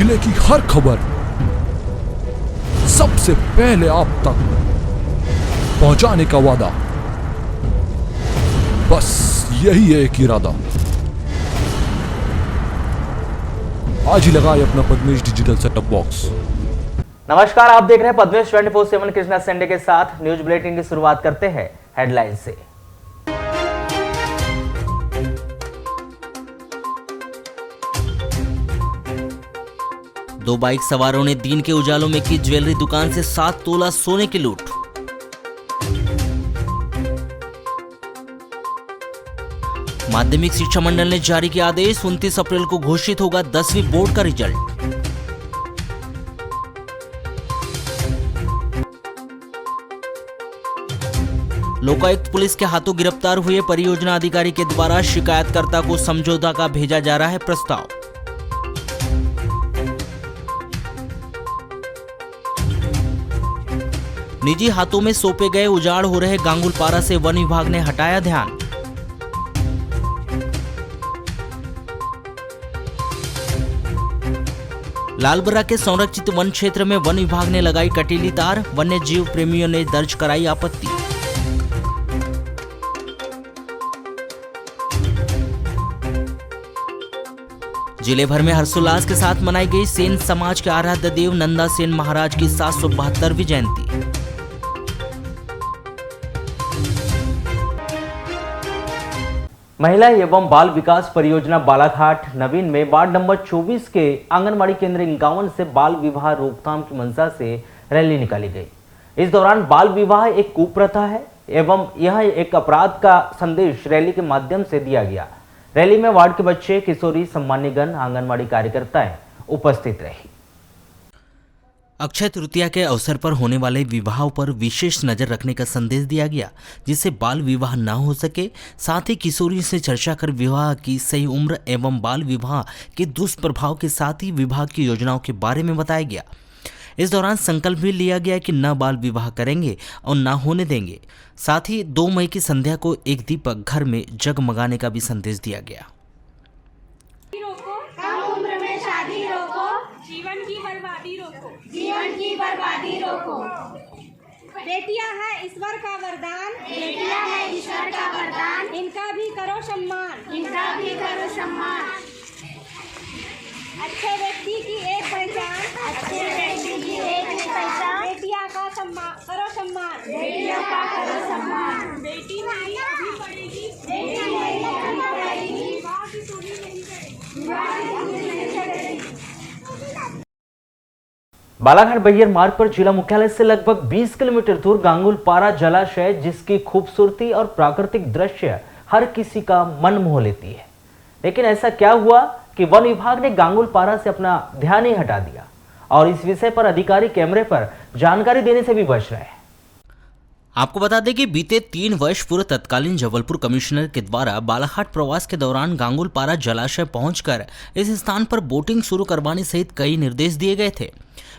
जिले की हर खबर सबसे पहले आप तक पहुंचाने का वादा, बस यही है एक इरादा। आज ही लगाए अपना पद्मेश डिजिटल सेटअप बॉक्स। नमस्कार, आप देख रहे हैं पद्मेश 24/7 कृष्णा संडे के साथ। न्यूज बुलेटिन की शुरुआत करते हैं हेडलाइन से। दो बाइक सवारों ने दिन के उजालों में की ज्वेलरी दुकान से 7 तोला सोने की लूट। माध्यमिक शिक्षा मंडल ने जारी किया आदेश, 29 अप्रैल को घोषित होगा 10वीं बोर्ड का रिजल्ट। लोकायुक्त पुलिस के हाथों गिरफ्तार हुए परियोजना अधिकारी के द्वारा शिकायतकर्ता को समझौता का भेजा जा रहा है प्रस्ताव। निजी हाथों में सौंपे गए उजाड़ हो रहे गांगुलपारा से वन विभाग ने हटाया ध्यान। लालबरा के संरक्षित वन क्षेत्र में वन विभाग ने लगाई कटीली तार, वन्य जीव प्रेमियों ने दर्ज कराई आपत्ति। जिले भर में हर्षोल्लास के साथ मनाई गई सेन समाज के आराध्य देव नंदा सेन महाराज की 772वीं जयंती। महिला एवं बाल विकास परियोजना बालाघाट नवीन में वार्ड नंबर 24 के आंगनबाड़ी केंद्र 51 से बाल विवाह रोकथाम की मंशा से रैली निकाली गई। इस दौरान बाल विवाह एक कुप्रथा है एवं यह एक अपराध का संदेश रैली के माध्यम से दिया गया। रैली में वार्ड के बच्चे, किशोरी, सम्मान्यगण, आंगनबाड़ी कार्यकर्ताएं उपस्थित रही। अक्षय तृतीया के अवसर पर होने वाले विवाहों पर विशेष नजर रखने का संदेश दिया गया, जिससे बाल विवाह न हो सके। साथ ही किशोरी से चर्चा कर विवाह की सही उम्र एवं बाल विवाह के दुष्प्रभाव के साथ ही विवाह की योजनाओं के बारे में बताया गया। इस दौरान संकल्प भी लिया गया कि न बाल विवाह करेंगे और न होने देंगे। साथ ही 2 मई की संध्या को एक दीपक घर में जगमगाने का भी संदेश दिया गया। जीवन की बर्बादी रोको। बेटियां है ईश्वर का वरदान, बेटियां है ईश्वर का वरदान। इनका भी करो सम्मान, इनका भी करो सम्मान। अच्छे व्यक्ति की एक पहचान, अच्छे व्यक्ति की एक पहचान। बेटियां का सम्मान करो सम्मान, बेटियों का करो सम्मान। बेटी नहीं अभी पढ़ेगी, बेटी नहीं अभी पढ़ेगी, विवाह की चोरी नहीं करेगी, विवाह की चोरी नहीं करेगी। बालाघाट बैयर मार्ग पर जिला मुख्यालय से लगभग 20 किलोमीटर दूर गांगुलपारा जलाशय, जिसकी खूबसूरती और प्राकृतिक दृश्य हर किसी का मन मोह लेती है। लेकिन ऐसा क्या हुआ कि वन विभाग ने गांगुलपारा से अपना ध्यान ही हटा दिया और इस विषय पर अधिकारी कैमरे पर जानकारी देने से भी बच रहे हैं। आपको बता दें कि बीते 3 वर्ष पूर्व तत्कालीन जबलपुर कमिश्नर के द्वारा बालाघाट प्रवास के दौरान गांगुलपारा जलाशय पहुंचकर इस स्थान पर बोटिंग शुरू करवाने सहित कई निर्देश दिए गए थे।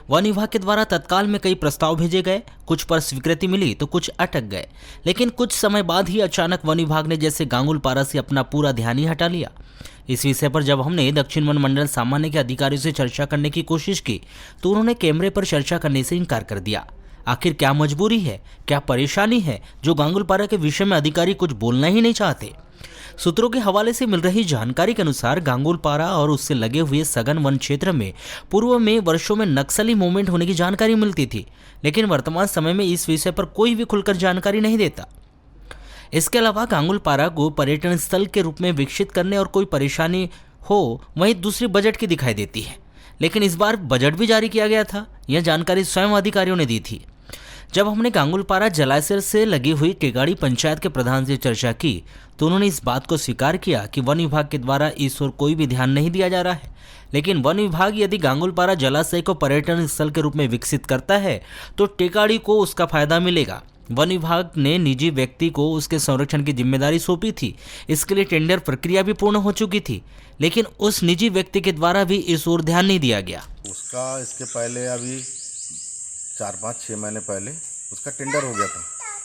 वन विभाग के द्वारा तत्काल में कई प्रस्ताव भेजे गए, कुछ पर स्वीकृति मिली तो कुछ अटक गए। लेकिन कुछ समय बाद ही अचानक वन विभाग ने जैसे गांगुलपारा से अपना पूरा ध्यान ही हटा लिया। इस विषय पर जब हमने दक्षिण वन मंडल सामान्य के अधिकारियों से चर्चा करने की कोशिश की तो उन्होंने कैमरे पर चर्चा करने से इनकार कर दिया। आखिर क्या मजबूरी है, क्या परेशानी है जो गांगुलपारा के विषय में अधिकारी कुछ बोलना ही नहीं चाहते? सूत्रों के हवाले से मिल रही जानकारी के अनुसार गांगुलपारा और उससे लगे हुए सघन वन क्षेत्र में पूर्व में वर्षों में नक्सली मूवमेंट होने की जानकारी मिलती थी, लेकिन वर्तमान समय में इस विषय पर कोई भी खुलकर जानकारी नहीं देता। इसके अलावा गांगुलपारा को पर्यटन स्थल के रूप में विकसित करने और कोई परेशानी हो वहीं दूसरी बजट की दिखाई देती है। लेकिन इस बार बजट भी जारी किया गया था, यह जानकारी स्वयं अधिकारियों ने दी थी। जब हमने गांगुलपारा जलाशय से लगी हुई टेगाड़ी पंचायत के प्रधान से चर्चा की तो उन्होंने इस बात को स्वीकार किया कि वन विभाग के द्वारा इस ओर कोई भी ध्यान नहीं दिया जा रहा है। लेकिन वन विभाग यदि गांगुलपारा जलाशय को पर्यटन स्थल के रूप में विकसित करता है तो टेगाड़ी को उसका फायदा मिलेगा। वन विभाग ने निजी व्यक्ति को उसके संरक्षण की जिम्मेदारी सौंपी थी। इसके लिए टेंडर प्रक्रिया भी पूर्ण हो चुकी थी, लेकिन उस निजी व्यक्ति के द्वारा भी इस ओर ध्यान नहीं दिया गया। उसका इसके पहले अभी 4-5-6 महीने पहले उसका टेंडर हो गया था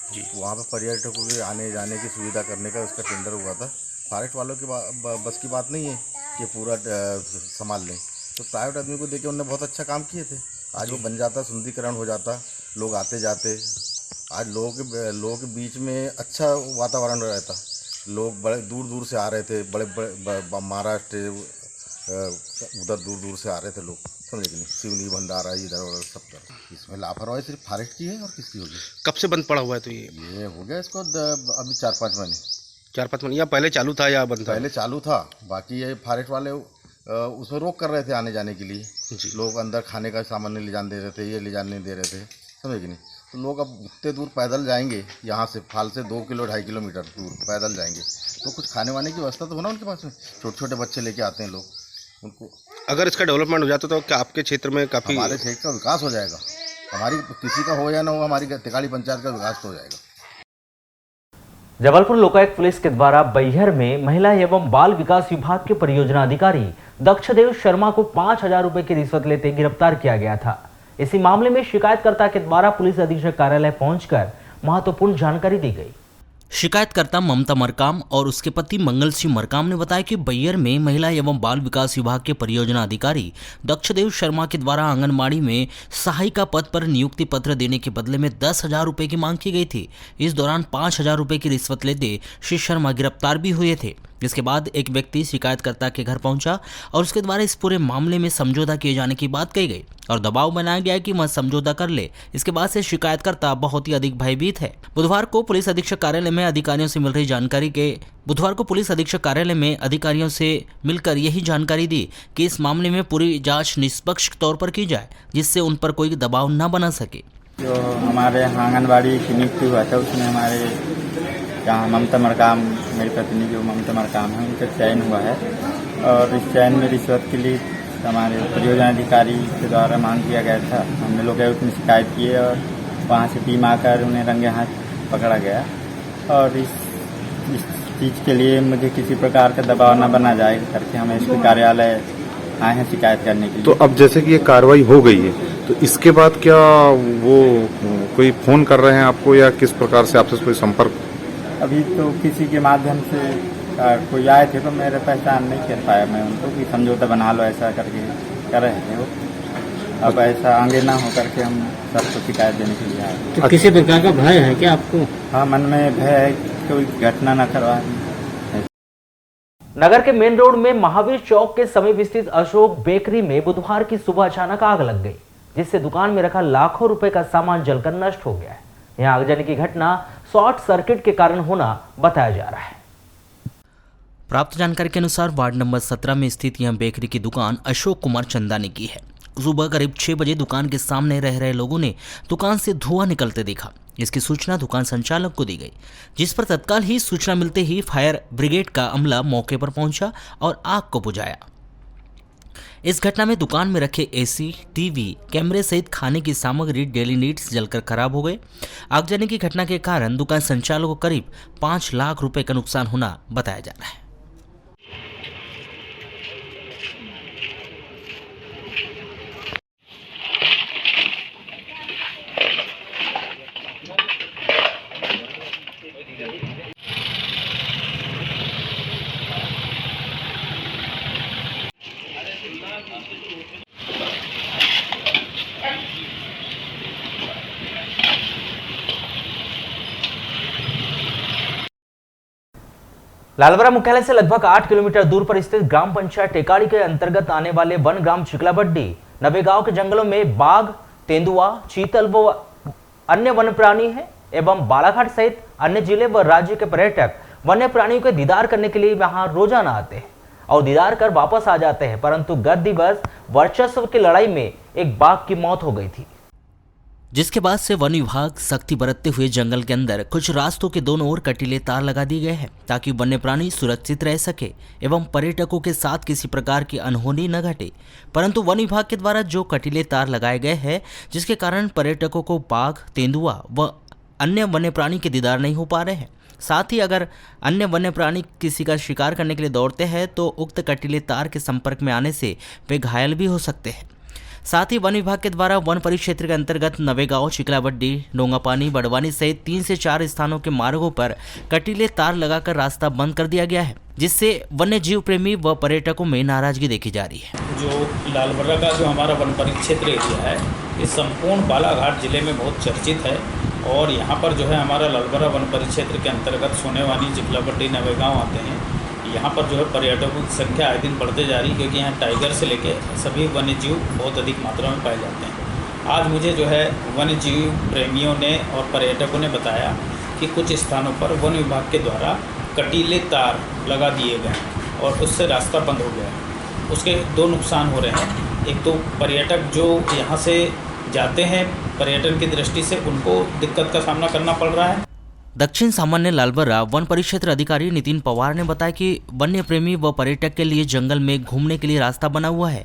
जी। वहाँ पे पर्यटकों के आने जाने की सुविधा करने का उसका टेंडर हुआ था। फॉरेस्ट वालों की बस की बात नहीं है कि पूरा संभाल लें, तो प्राइवेट आदमी को देके उन्होंने बहुत अच्छा काम किए थे। आज वो बन जाता, सुंदरीकरण हो जाता, लोग आते जाते, आज लोगों के बीच में अच्छा वातावरण रहता। लोग बड़े दूर दूर से आ रहे थे, बड़े महाराष्ट्र उधर दूर दूर से आ रहे थे लोग, समझे कि नहीं। सिवनी भंडारा इधर उधर सब तरह। इसमें लापरवाही सिर्फ फॉरेस्ट की है और किसकी होगी। कब से बंद पड़ा हुआ है? तो ये हो गया इसको अभी 4-5 महीने। 4-5 महीने, या पहले चालू था या बंद था? पहले चालू था, बाकी ये फॉरेस्ट वाले उसमें रोक कर रहे थे आने जाने के लिए। लोग अंदर खाने का सामान नहीं ले जाने दे रहे थे, ये ले जाने नहीं दे रहे थे, समझे कि नहीं। तो लोग अब उतने दूर पैदल जाएंगे, यहाँ से फाल से 2-2.5 किलोमीटर दूर पैदल जाएंगे, तो कुछ खाने वाने की व्यवस्था तो होना उनके पास में। छोटे छोटे बच्चे लेके आते हैं लोग, उनको अगर इसका डेवलपमेंट हो जाता तो क्या आपके क्षेत्र में काफ़ी, हमारे क्षेत्र का विकास हो जाएगा। हमारी किसी का हो या ना हो, हमारी तिकाड़ी पंचायत का विकास तो हो जाएगा। जबलपुर लोकायुक्त पुलिस के द्वारा बैहर में महिला एवं बाल विकास विभाग के परियोजना अधिकारी दक्षदेव शर्मा को 5,000 रुपए की रिश्वत लेते गिरफ्तार किया गया था। इसी मामले में शिकायतकर्ता के द्वारा पुलिस अधीक्षक कार्यालय पहुंचकर महत्वपूर्ण जानकारी दी गई। शिकायतकर्ता ममता मरकाम और उसके पति मंगल सिंह मरकाम ने बताया कि बैहर में महिला एवं बाल विकास विभाग के परियोजना अधिकारी दक्षदेव शर्मा के द्वारा आंगनबाड़ी में सहायिका पद पर नियुक्ति पत्र देने के बदले में 10,000 रुपए की मांग की गई थी। इस दौरान 5,000 रुपए की रिश्वत लेते श्री शर्मा गिरफ्तार भी हुए थे। इसके बाद एक व्यक्ति शिकायतकर्ता के घर पहुंचा और उसके द्वारा इस पूरे मामले में समझौता किए जाने की बात कही गई और दबाव बनाया गया कि वह समझौता कर ले। इसके बाद से शिकायतकर्ता बहुत ही अधिक भयभीत है। बुधवार को पुलिस अधीक्षक कार्यालय में अधिकारियों से मिलकर यही जानकारी दी कि इस मामले में पूरी जांच निष्पक्ष तौर पर की जाए, जिससे उन पर कोई दबाव न बना सके। जो हमारे यहाँ आंगनबाड़ी की नियुक्ति हुआ था, उसमें हमारे यहाँ ममता मरकाम, मेरी पत्नी जो ममता मरकाम है, उनका चयन हुआ है और इस चयन में रिश्वत के लिए हमारे परियोजना अधिकारी के द्वारा मांग किया गया था। हमने लोकायुक्त में शिकायत की और वहाँ से टीम आकर उन्हें रंगे हाथ पकड़ा गया और इस चीज़ के लिए मुझे किसी प्रकार का दबाव न बना जाए करके हम इसके कार्यालय आए हैं शिकायत करने के लिए। तो अब जैसे कि ये कार्रवाई हो गई है, तो इसके बाद क्या वो कोई फ़ोन कर रहे हैं आपको या किस प्रकार से आपसे कोई संपर्क? अभी तो किसी के माध्यम से कोई आए थे तो मेरे पहचान नहीं कर पाया मैं उनको कि समझौता बना लो ऐसा करके कर रहे थे वो। अब ऐसा आगे ना हो करके हम सबको शिकायत देने के लिए आए। तो किसी प्रकार का भय है क्या आपको? हाँ, मन में भय है कोई घटना न करवा। नगर के मेन रोड में महावीर चौक के समीप स्थित अशोक बेकरी में बुधवार की सुबह अचानक आग लग गई, जिससे दुकान में रखा लाखों रुपए का सामान जलकर नष्ट हो गया है। यहां आगजनी की घटना शॉर्ट सर्किट के कारण होना बताया जा रहा है। प्राप्त जानकारी के अनुसार वार्ड नंबर 17 में स्थित यह बेकरी की दुकान अशोक कुमार चंदानी की है। सुबह करीब 6 बजे दुकान के सामने रह रहे लोगों ने दुकान से धुआं निकलते देखा। इसकी सूचना दुकान संचालक को दी गई, जिस पर तत्काल ही सूचना मिलते ही फायर ब्रिगेड का अमला मौके पर पहुंचा और आग को बुझाया। इस घटना में दुकान में रखे एसी, टीवी, कैमरे सहित खाने की सामग्री डेली नीड्स जलकर खराब हो गए। आगजनी की घटना के कारण दुकान संचालक को करीब 5 लाख रुपए का नुकसान होना बताया जा रहा है। लालबरा मुख्यालय से लगभग 8 किलोमीटर दूर पर स्थित ग्राम पंचायत टेकाड़ी के अंतर्गत आने वाले वन ग्राम चिकलाबड्डी नवे गांव के जंगलों में बाघ, तेंदुआ, चीतल व अन्य वन्य प्राणी है एवं बालाघाट सहित अन्य जिले व राज्य के पर्यटक वन्य प्राणियों के दीदार करने के लिए वहां रोजाना आते हैं और दीदार कर वापस आ जाते हैं। परंतु गत दिवस वर्चस्व की लड़ाई में एक बाघ की मौत हो गई थी, जिसके बाद से वन विभाग सख्ती बरतते हुए जंगल के अंदर कुछ रास्तों के दोनों ओर कटीले तार लगा दिए गए हैं ताकि वन्य प्राणी सुरक्षित रह सके एवं पर्यटकों के साथ किसी प्रकार की अनहोनी न घटे। परंतु वन विभाग के द्वारा जो कटीले तार लगाए गए हैं, जिसके कारण पर्यटकों को बाघ, तेंदुआ व अन्य वन्य प्राणी के दीदार नहीं हो पा रहे हैं। साथ ही अगर अन्य वन्य प्राणी किसी का शिकार करने के लिए दौड़ते हैं तो उक्त कटीले तार के संपर्क में आने से वे घायल भी हो सकते हैं। साथ ही वन विभाग के द्वारा वन परिक्षेत्र के अंतर्गत नवेगांव, चिकलावड्डी, डोंगापानी, बड़वानी सहित 3 से 4 स्थानों के मार्गों पर कटीले तार लगाकर रास्ता बंद कर दिया गया है, जिससे वन्य जीव प्रेमी व पर्यटकों में नाराजगी देखी जा रही है। जो लालबर्रा का जो हमारा वन परिक्षेत्र एरिया है, ये संपूर्ण बालाघाट जिले में बहुत चर्चित है और यहाँ पर जो है हमारा लालबर्रा वन परिक्षेत्र के अंतर्गत सोनेवानी, चिकलावड्डी, नवेगांव आते हैं। यहाँ पर जो है पर्यटकों की संख्या आए दिन बढ़ते जा रही है, क्योंकि यहाँ टाइगर से लेके सभी वन्य जीव बहुत अधिक मात्रा में पाए जाते हैं। आज मुझे जो है वन्य जीव प्रेमियों ने और पर्यटकों ने बताया कि कुछ स्थानों पर वन विभाग के द्वारा कटीले तार लगा दिए गए हैं और उससे रास्ता बंद हो गया है। उसके 2 नुकसान हो रहे हैं। एक तो पर्यटक जो यहाँ से जाते हैं पर्यटन की दृष्टि से, उनको दिक्कत का सामना करना पड़ रहा है। दक्षिण सामान्य लालबर्रा वन परिक्षेत्र अधिकारी नितिन पवार ने बताया कि वन्य प्रेमी व पर्यटक के लिए जंगल में घूमने के लिए रास्ता बना हुआ है,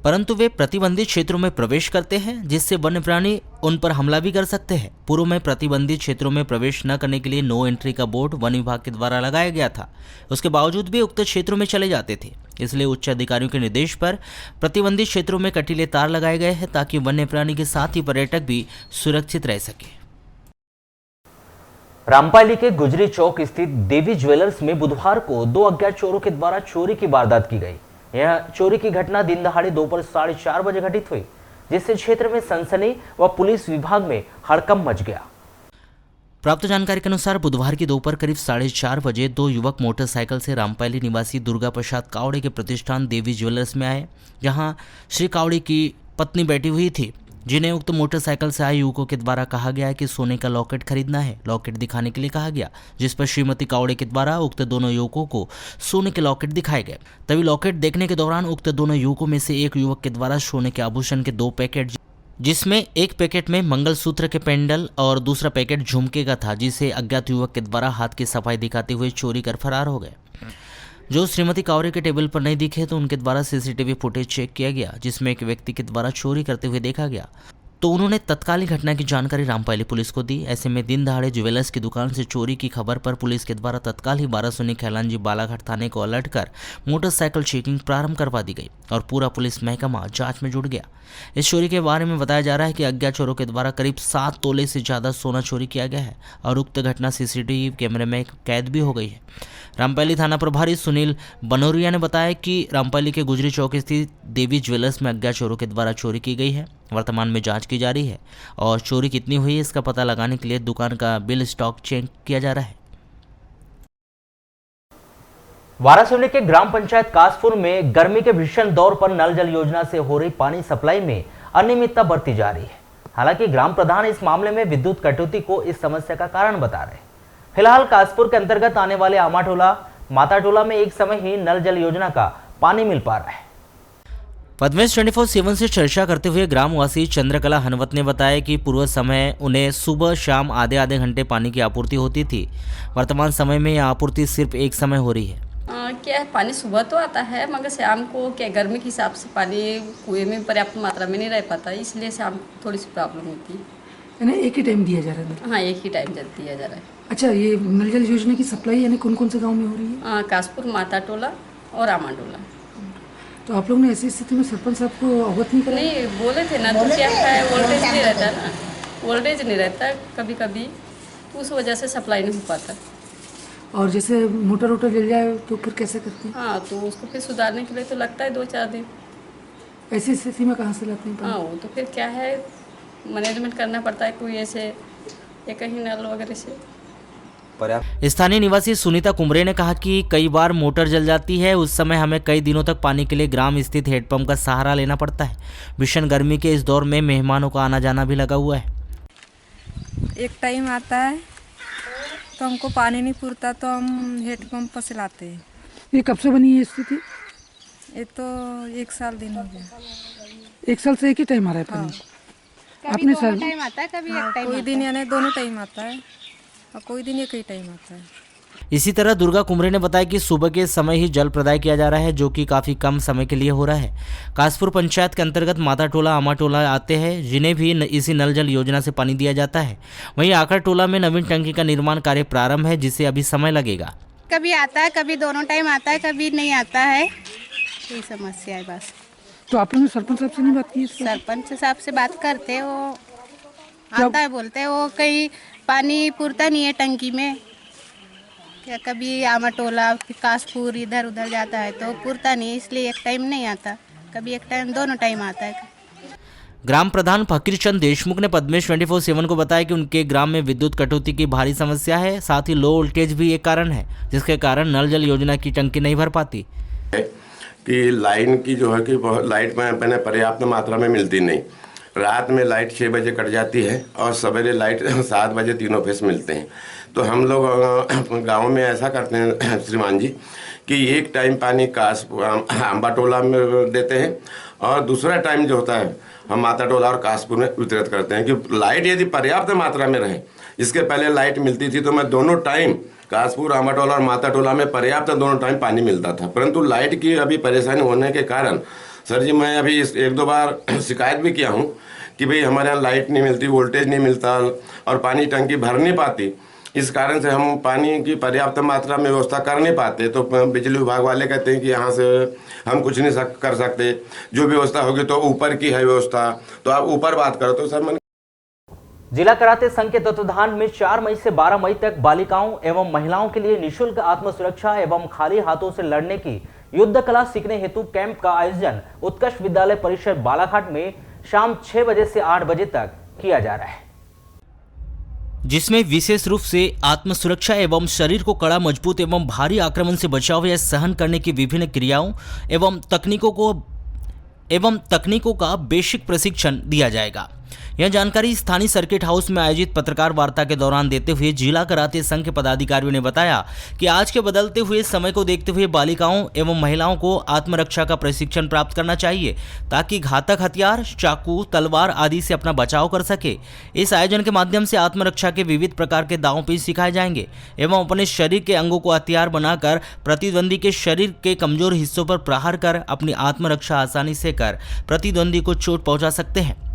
परंतु वे प्रतिबंधित क्षेत्रों में प्रवेश करते हैं, जिससे वन्य प्राणी उन पर हमला भी कर सकते हैं। पूर्व में प्रतिबंधित क्षेत्रों में प्रवेश न करने के लिए नो एंट्री का बोर्ड वन विभाग के द्वारा लगाया गया था। उसके बावजूद भी उक्त क्षेत्रों में चले जाते थे, इसलिए उच्च अधिकारियों के निर्देश पर प्रतिबंधित क्षेत्रों में कटीले तार लगाए गए हैं, ताकि वन्य प्राणी के साथ ही पर्यटक भी सुरक्षित रह सके। रामपाली के गुजरी चौक स्थित देवी ज्वेलर्स में बुधवार को 2 अज्ञात चोरों के द्वारा चोरी की वारदात की गई। यह चोरी की घटना दिन दहाड़े दोपहर 4:30 बजे घटित हुई, जिससे क्षेत्र में सनसनी व पुलिस विभाग में हड़कंप मच गया। प्राप्त जानकारी के अनुसार बुधवार की दोपहर करीब 4:30 बजे 2 युवक मोटरसाइकिल से रामपाली निवासी दुर्गा प्रसाद कावड़े के प्रतिष्ठान देवी ज्वेलर्स में आए, जहां श्री कावड़े की पत्नी बैठी हुई थी, जिन्हें उक्त मोटरसाइकिल से आए युवकों के द्वारा कहा गया है कि सोने का लॉकेट खरीदना है। लॉकेट दिखाने के लिए कहा गया, जिस पर श्रीमती कावड़े के द्वारा उक्त दोनों युवकों को सोने के लॉकेट दिखाए गए। तभी लॉकेट देखने के दौरान उक्त दोनों युवकों में से एक युवक के द्वारा सोने के आभूषण के 2 पैकेट, जिसमें एक पैकेट में मंगलसूत्र के पेंडल और दूसरा पैकेट झुमके का था, जिसे अज्ञात युवक के द्वारा हाथ की सफाई दिखाते हुए चोरी कर फरार हो गए। जो श्रीमती कावड़े के टेबल पर नहीं दिखे तो उनके द्वारा सीसीटीवी फुटेज चेक किया गया, जिसमें एक व्यक्ति के द्वारा चोरी करते हुए देखा गया, तो उन्होंने तत्कालीन घटना की जानकारी रामपाली पुलिस को दी। ऐसे में दिन दहाड़े ज्वेलर्स की दुकान से चोरी की खबर पर पुलिस के द्वारा तत्काल ही 12 खैलानजी बालाघाट थाने को अलर्ट कर मोटरसाइकिल चेकिंग प्रारंभ करवा दी गई और पूरा पुलिस महकमा जांच में जुट गया। इस चोरी के बारे में बताया जा रहा है कि अज्ञात चोरों के द्वारा करीब 7 तोले से ज़्यादा सोना चोरी किया गया है और उक्त घटना सीसीटीवी कैमरे में कैद भी हो गई है। रामपाली थाना प्रभारी सुनील बनोरिया ने बताया कि रामपाली के गुजरी चौक स्थित देवी ज्वेलर्स में अज्ञात चोरों के द्वारा चोरी की गई है। वर्तमान में जांच की जा रही है और चोरी कितनी हुई है इसका पता लगाने के लिए दुकान का बिल स्टॉक चेक किया जा रहा है। वारासिवनी के ग्राम पंचायत कासपुर में गर्मी के भीषण दौर पर नल जल योजना से हो रही पानी सप्लाई में अनियमितता बरती जा रही है। हालांकि ग्राम प्रधान इस मामले में विद्युत कटौती को इस समस्या का कारण बता रहे हैं। फिलहाल कासपुर के अंतर्गत आने वाले आमाटोला, माताटोला में एक समय ही नल जल योजना का पानी मिल पा रहा है। पद्मेश 24/7 से चर्चा करते हुए ग्रामवासी चंद्रकला हनवत ने बताया कि पूर्व समय उन्हें सुबह शाम आधे घंटे पानी की आपूर्ति होती थी। वर्तमान समय में यह आपूर्ति सिर्फ एक समय हो रही है। क्या पानी सुबह तो आता है, मगर शाम को क्या गर्मी के हिसाब से पानी कुएं में पर्याप्त मात्रा में नहीं रह पाता, इसलिए शाम को थोड़ी सी प्रॉब्लम होती है। यानी एक ही टाइम दिया जा रहा है? हाँ, एक ही टाइम दिया जा रहा है। अच्छा, ये नल जल योजना की सप्लाई यानी कौन कौन से गांव में हो रही है? कासपुर, माताटोला और आमाटोला। तो आप लोग ने ऐसी स्थिति में सरपंच साहब को अवगत नहीं कराया? नहीं, बोले थे ना, तो क्या है, वोल्टेज नहीं रहता ना, वोल्टेज नहीं रहता कभी कभी, तो उस वजह से सप्लाई नहीं हो पाता। और जैसे मोटर वोटर जल जाए तो फिर कैसे करते हैं? हाँ, तो उसको फिर सुधारने के लिए तो लगता है 2-4 दिन। ऐसी स्थिति में कहाँ से लाते हैं? हाँ, वो तो फिर क्या है, मैनेजमेंट करना पड़ता है कोई ऐसे या कहीं नल वगैरह से। स्थानीय निवासी सुनीता कुमरे ने कहा कि कई बार मोटर जल जाती है, उस समय हमें कई दिनों तक पानी के लिए ग्राम स्थित हेडपंप का सहारा लेना पड़ता है। भीषण गर्मी के इस दौर में मेहमानों का आना जाना भी लगा हुआ है। एक टाइम आता है तो हमको पानी नहीं पूरता तो हम हेडपंप से लाते हैं। ये कब से बनी है स्थिति? ये तो 1 साल दिन हो गया। 1 साल से एक ही टाइम आ रहा है पानी? कभी दोनों टाइम आता है, कभी एक टाइम, कोई दिन यानी दोनों टाइम आता है और कोई दिन एक ही टाइम आता है। इसी तरह दुर्गा कुमरे ने बताया कि सुबह के समय ही जल प्रदाय किया जा रहा है, जो कि काफ़ी कम समय के लिए हो रहा है। कासपुर पंचायत के अंतर्गत माताटोला, आमाटोला आते हैं, जिन्हें भी इसी नल जल योजना से पानी दिया जाता है। वहीं आकड़टोला में नवीन टंकी का निर्माण कार्य प्रारंभ है, जिसे अभी समय लगेगा। कभी आता है, कभी दोनों टाइम आता है, कभी नहीं आता है, यही समस्या है बस। तो आपने सरपंच साहब से नहीं बात की इसको? सरपंच साहब से बात करते, वो आता है, बोलते हैं वो कहीं पानी पूरता नहीं है टंकी में, क्या कभी आमाटोला विकासपुर इधर उधर जाता है तो पूरता नहीं, इसलिए एक टाइम नहीं आता, कभी एक टाइम, दोनों टाइम आता है। ग्राम प्रधान फकीरचंद देशमुख ने पद्मेश 24/7 को बताया कि उनके ग्राम में विद्युत कटौती की भारी समस्या है, साथ ही लो वोल्टेज भी एक कारण है, जिसके कारण नल जल योजना की टंकी नहीं भर पाती। कि लाइन की जो है कि लाइट में मैंने पर्याप्त मात्रा में मिलती नहीं, रात में लाइट 6 बजे कट जाती है और सवेरे लाइट 7 बजे तीनों फेस मिलते हैं। तो हम लोग गाँव में ऐसा करते हैं श्रीमान जी कि एक टाइम पानी अम्बाटोला में देते हैं और दूसरा टाइम जो होता है हम माताटोला और कासपुर में वितरित करते हैं कि लाइट यदि पर्याप्त मात्रा में रहे। इसके पहले लाइट मिलती थी तो मैं दोनों टाइम कासपुर, आमाटोला और माताटोला में पर्याप्त दोनों टाइम पानी मिलता था, परंतु लाइट की अभी परेशानी होने के कारण सर जी मैं अभी 1-2 बार शिकायत भी किया हूँ कि भाई हमारे यहाँ लाइट नहीं मिलती, वोल्टेज नहीं मिलता और पानी टंकी भर नहीं पाती। इस कारण से हम पानी की पर्याप्त मात्रा में व्यवस्था कर नहीं पाते। तो बिजली विभाग वाले कहते हैं कि यहाँ से हम कुछ नहीं कर सकते, जो व्यवस्था होगी तो ऊपर की है व्यवस्था, तो आप ऊपर बात करो। तो सर मैंने जिला कराटे संघ के तत्वाधान में 4 मई से 12 मई तक बालिकाओं एवं महिलाओं के लिए निःशुल्क आत्म सुरक्षा एवं खाली हाथों से लड़ने की युद्ध कला सीखने हेतु कैंप का आयोजन उत्कर्ष विद्यालय परिसर बालाघाट में शाम 6 बजे से 8 बजे तक किया जा रहा है, जिसमें विशेष रूप से आत्म सुरक्षा एवं शरीर को कड़ा, मजबूत एवं भारी आक्रमण से बचाव या सहन करने की विभिन्न क्रियाओं एवं तकनीकों का बेसिक प्रशिक्षण दिया जाएगा। यह जानकारी स्थानीय सर्किट हाउस में आयोजित पत्रकार वार्ता के दौरान देते हुए जिला कराटे संघ के पदाधिकारियों ने बताया कि आज के बदलते हुए समय को देखते हुए बालिकाओं एवं महिलाओं को आत्मरक्षा का प्रशिक्षण प्राप्त करना चाहिए ताकि घातक हथियार, चाकू, तलवार आदि से अपना बचाव कर सके। इस आयोजन के माध्यम से आत्मरक्षा के विविध प्रकार के दांव पेच सिखाए जाएंगे एवं अपने शरीर के अंगों को हथियार बनाकर प्रतिद्वंदी के शरीर के कमजोर हिस्सों पर प्रहार कर अपनी आत्मरक्षा आसानी से कर प्रतिद्वंदी को चोट पहुंचा सकते हैं।